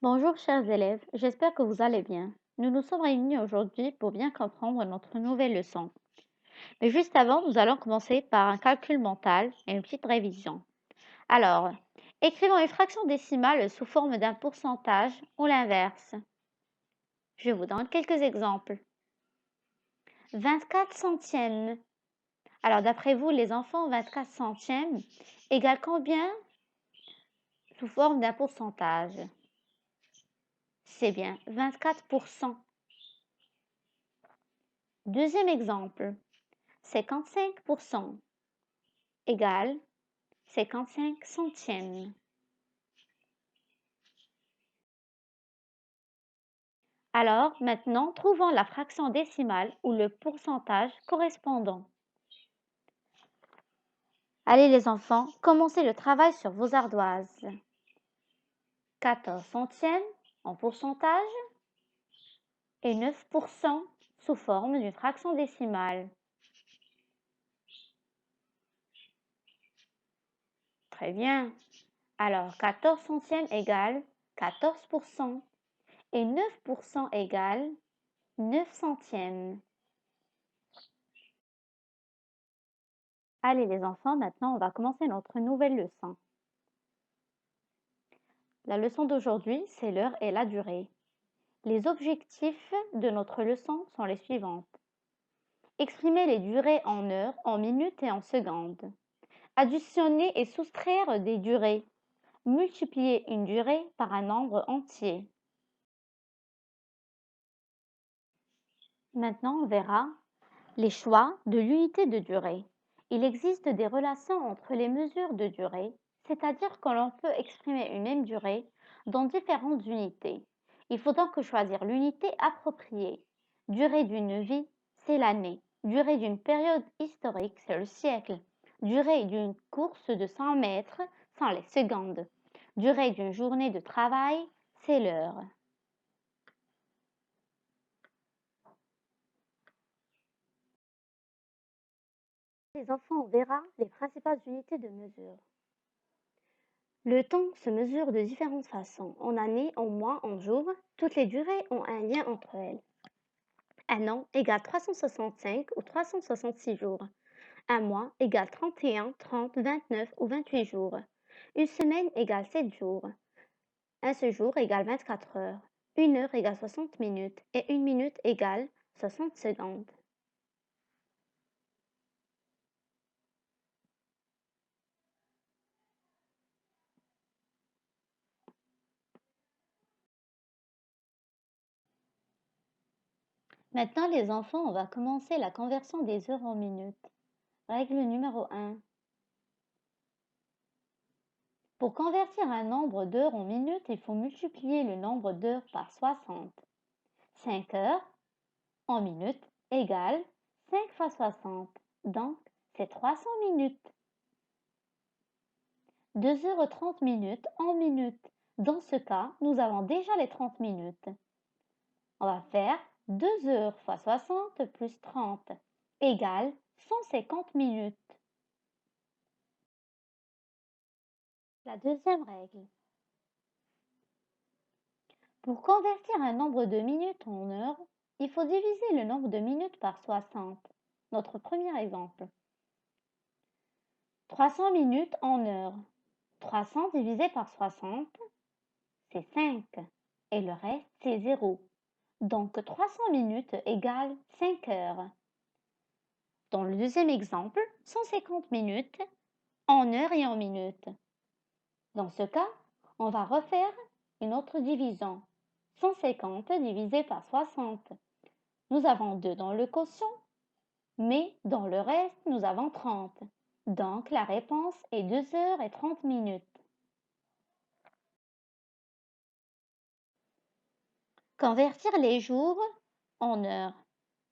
Bonjour chers élèves, j'espère que vous allez bien. Nous nous sommes réunis aujourd'hui pour bien comprendre notre nouvelle leçon. Mais juste avant, nous allons commencer par un calcul mental et une petite révision. Alors, écrivons une fraction décimale sous forme d'un pourcentage ou l'inverse. Je vous donne quelques exemples. 24 centièmes. Alors d'après vous, les enfants, 24 centièmes égale combien sous forme d'un pourcentage? C'est bien 24%. Deuxième exemple. 55% égale 55 centièmes. Alors, maintenant, trouvons la fraction décimale ou le pourcentage correspondant. Allez les enfants, commencez le travail sur vos ardoises. 14 centièmes en pourcentage et 9% sous forme d'une fraction décimale. Très bien. Alors, 14 centièmes égale 14% et 9% égale 9 centièmes. Allez les enfants, maintenant on va commencer notre nouvelle leçon. La leçon d'aujourd'hui, c'est l'heure et la durée. Les objectifs de notre leçon sont les suivantes. Exprimer les durées en heures, en minutes et en secondes. Additionner et soustraire des durées. Multiplier une durée par un nombre entier. Maintenant, on verra les choix de l'unité de durée. Il existe des relations entre les mesures de durée, c'est-à-dire que l'on peut exprimer une même durée dans différentes unités. Il faut donc choisir l'unité appropriée. Durée d'une vie, c'est l'année. Durée d'une période historique, c'est le siècle. Durée d'une course de 100 mètres sont les secondes. Durée d'une journée de travail, c'est l'heure. Les enfants, on verra les principales unités de mesure. Le temps se mesure de différentes façons, en années, en mois, en jours. Toutes les durées ont un lien entre elles. Un an égale 365 ou 366 jours. Un mois égale 31, 30, 29 ou 28 jours. Une semaine égale 7 jours. Un séjour égale 24 heures. Une heure égale 60 minutes et une minute égale 60 secondes. Maintenant, les enfants, on va commencer la conversion des heures en minutes. Règle numéro 1. Pour convertir un nombre d'heures en minutes, il faut multiplier le nombre d'heures par 60. 5 heures en minutes égale 5 fois 60. Donc, c'est 300 minutes. 2 heures 30 minutes en minutes. Dans ce cas, nous avons déjà les 30 minutes. On va faire 2 heures fois 60 plus 30 égale 150 minutes. La deuxième règle. Pour convertir un nombre de minutes en heures, il faut diviser le nombre de minutes par 60. Notre premier exemple. 300 minutes en heures. 300 divisé par 60, c'est 5. Et le reste, c'est 0. Donc 300 minutes égale 5 heures. Dans le deuxième exemple, 150 minutes en heures et en minutes. Dans ce cas, on va refaire une autre division. 150 divisé par 60. Nous avons 2 dans le quotient, mais dans le reste, nous avons 30. Donc, la réponse est 2 heures et 30 minutes. Convertir les jours en heures.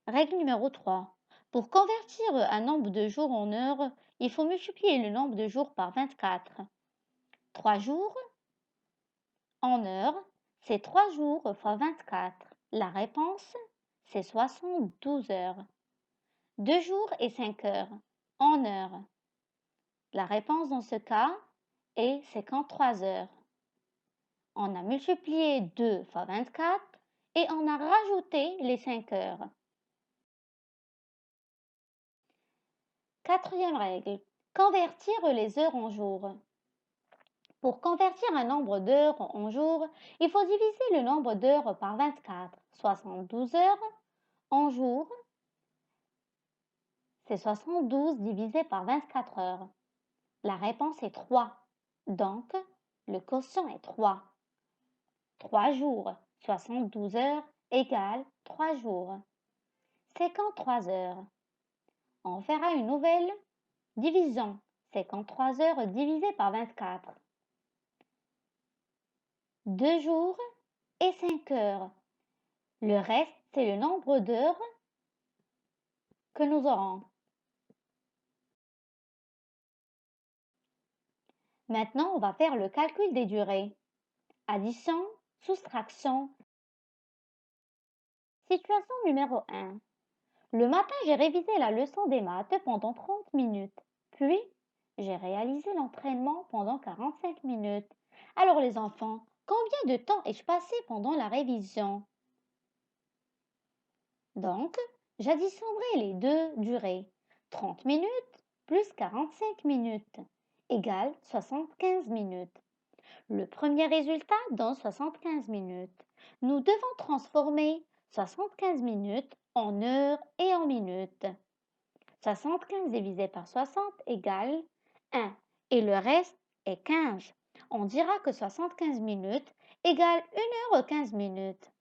Règle numéro 3. Pour convertir un nombre de jours en heures, il faut multiplier le nombre de jours par 24. 3 jours en heures, c'est 3 jours fois 24. La réponse, c'est 72 heures. 2 jours et 5 heures en heures. La réponse dans ce cas est 53 heures. On a multiplié 2 fois 24 et on a rajouté les 5 heures. Quatrième règle, convertir les heures en jours. Pour convertir un nombre d'heures en jours, il faut diviser le nombre d'heures par 24. 72 heures en jours, c'est 72 divisé par 24 heures. La réponse est 3. Donc, le quotient est 3. 3 jours, 72 heures égale 3 jours. 53 heures. On fera une nouvelle division. 53 heures divisé par 24. 2 jours et 5 heures. Le reste, c'est le nombre d'heures que nous aurons. Maintenant, on va faire le calcul des durées. Addition, soustraction. Situation numéro 1. Le matin, j'ai révisé la leçon des maths pendant 30 minutes. Puis, j'ai réalisé l'entraînement pendant 45 minutes. Alors les enfants, combien de temps ai-je passé pendant la révision? Donc, j'additionnerai les deux durées. 30 minutes plus 45 minutes égale 75 minutes. Le premier résultat donne 75 minutes. Nous devons transformer 75 minutes en heures et en minutes. 75 divisé par 60 égale 1 et le reste est 15. On dira que 75 minutes égale 1 heure 15 minutes.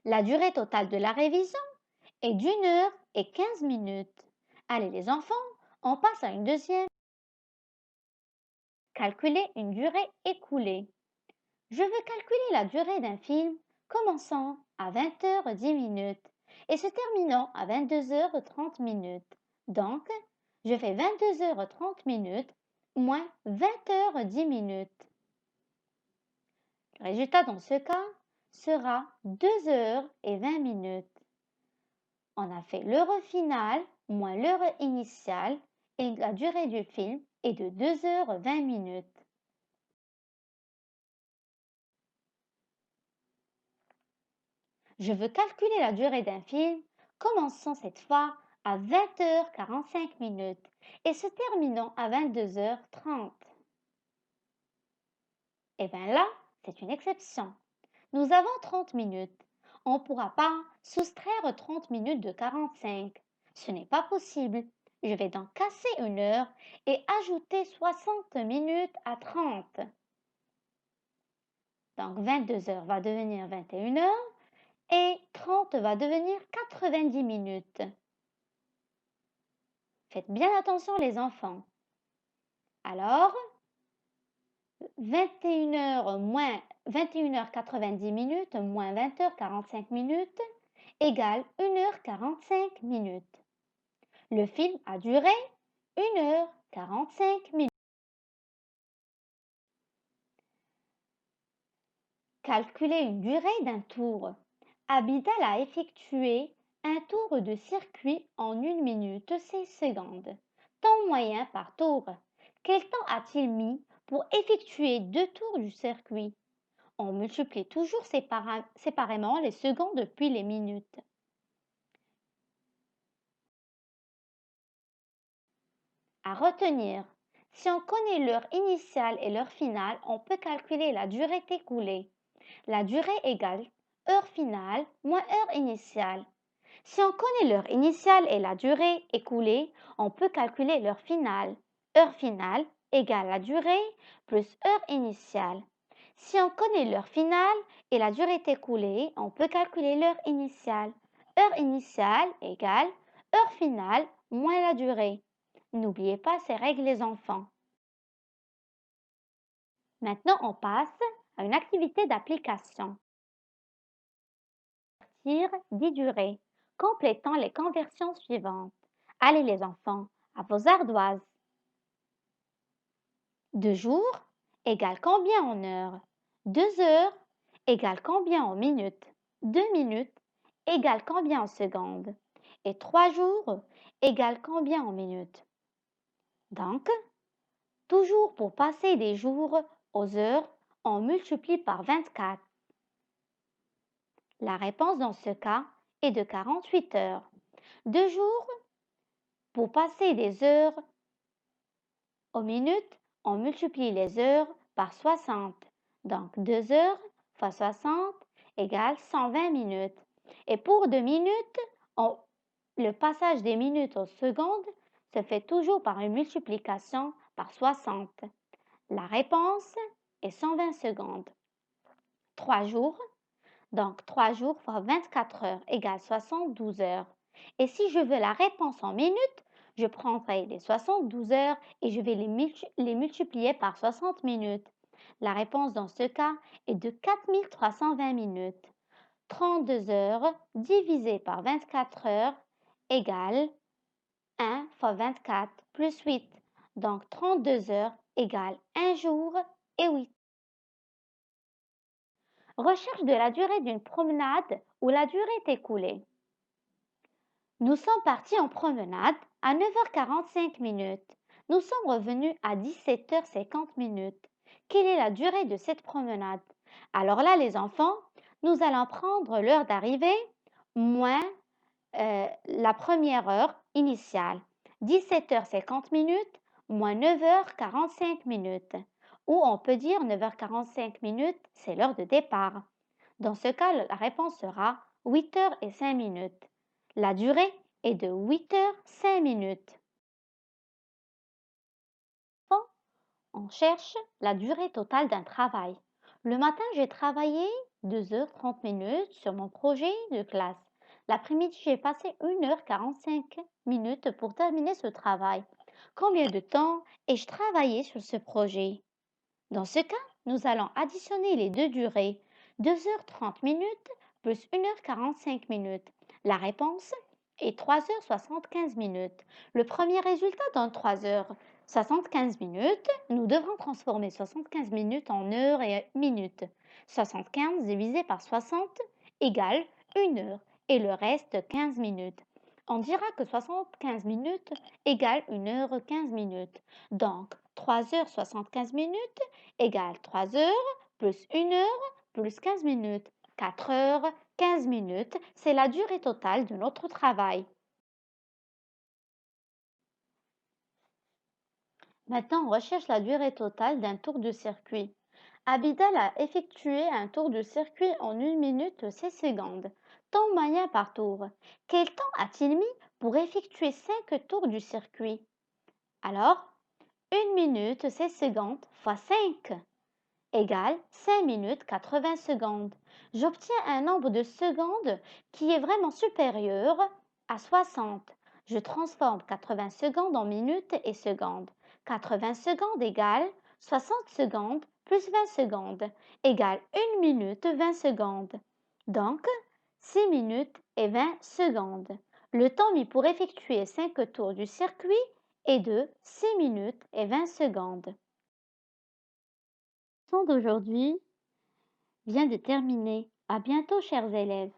La durée totale de la révision est d'1 heure et 15 minutes. Allez les enfants, on passe à une deuxième. Calculer une durée écoulée. Je veux calculer la durée d'un film commençant à 20h10 et se terminant à 22h30. Donc, je fais 22h30 moins 20h10. Le résultat dans ce cas sera 2h20. On a fait l'heure finale moins l'heure initiale et la durée du film est de 2h20. Je veux calculer la durée d'un film commençant cette fois à 20h45 et se terminant à 22h30. Et bien là, c'est une exception. Nous avons 30 minutes. On ne pourra pas soustraire 30 minutes de 45. Ce n'est pas possible. Je vais donc casser 1 heure et ajouter 60 minutes à 30. Donc 22 heures va devenir 21 heures et 30 va devenir 90 minutes. Faites bien attention les enfants. Alors, 21 heures moins 21h90 moins 20h45 égale 1h45. Le film a duré 1h45. Calculer une durée d'un tour. Abidal a effectué un tour de circuit en 1 minute 16 secondes. Temps moyen par tour. Quel temps a-t-il mis pour effectuer 2 tours du circuit? On multiplie toujours séparément les secondes puis les minutes. À retenir, si on connaît l'heure initiale et l'heure finale, on peut calculer la durée écoulée. La durée égale heure finale moins heure initiale. Si on connaît l'heure initiale et la durée écoulée, on peut calculer l'heure finale. Heure finale égale la durée plus heure initiale. Si on connaît l'heure finale et la durée écoulée, on peut calculer l'heure initiale. Heure initiale égale heure finale moins la durée. N'oubliez pas ces règles les enfants. Maintenant, on passe à une activité d'application. 10 durées, complétant les conversions suivantes. Allez les enfants, à vos ardoises. 2 jours égale combien en heures? 2 heures égale combien en minutes? 2 minutes égale combien en secondes? Et 3 jours égale combien en minutes? Donc, toujours pour passer des jours aux heures, on multiplie par 24. La réponse dans ce cas est de 48 heures. 2 jours, pour passer des heures aux minutes, on multiplie les heures par 60. Donc 2 heures fois 60 égale 120 minutes. Et pour 2 minutes, le passage des minutes aux secondes se fait toujours par une multiplication par 60. La réponse est 120 secondes. 3 jours, donc 3 jours fois 24 heures égale 72 heures. Et si je veux la réponse en minutes, je prendrai les 72 heures et je vais les multiplier par 60 minutes. La réponse dans ce cas est de 4320 minutes. 32 heures divisé par 24 heures égale 1 fois 24 plus 8. Donc 32 heures égale 1 jour et 8. Recherche de la durée d'une promenade ou la durée écoulée. Nous sommes partis en promenade à 9h45 minutes. Nous sommes revenus à 17h50 minutes. Quelle est la durée de cette promenade? Alors là, les enfants, nous allons prendre l'heure d'arrivée moins la première heure initiale. 17h50 minutes moins 9h45 minutes. Ou on peut dire 9h45 minutes, c'est l'heure de départ. Dans ce cas, la réponse sera 8h05 minutes. La durée est de 8h05 minutes. On cherche la durée totale d'un travail. Le matin, j'ai travaillé 2h30 minutes sur mon projet de classe. L'après-midi, j'ai passé 1h45 minutes pour terminer ce travail. Combien de temps ai-je travaillé sur ce projet? Dans ce cas, nous allons additionner les deux durées. 2h30 minutes plus 1h45 minutes. La réponse est 3h75 minutes. Le premier résultat donne 3h75 minutes. Nous devrons transformer 75 minutes en heures et minutes. 75 divisé par 60 égale 1 heure et le reste 15 minutes. On dira que 75 minutes égale 1h15 minutes. Donc, 3h75 minutes égale 3 heures plus 1 heure plus 15 minutes. 4 heures, 15 minutes, c'est la durée totale de notre travail. Maintenant, on recherche la durée totale d'un tour de circuit. Abidal a effectué un tour de circuit en 1 minute 16 secondes. Temps moyen par tour. Quel temps a-t-il mis pour effectuer 5 tours du circuit? Alors, 1 minute 16 secondes fois 5 égale 5 minutes 80 secondes. J'obtiens un nombre de secondes qui est vraiment supérieur à 60. Je transforme 80 secondes en minutes et secondes. 80 secondes égale 60 secondes plus 20 secondes égale 1 minute 20 secondes. Donc, 6 minutes et 20 secondes. Le temps mis pour effectuer 5 tours du circuit est de 6 minutes et 20 secondes. Le leçon d'aujourd'hui vient de terminer. À bientôt, chers élèves.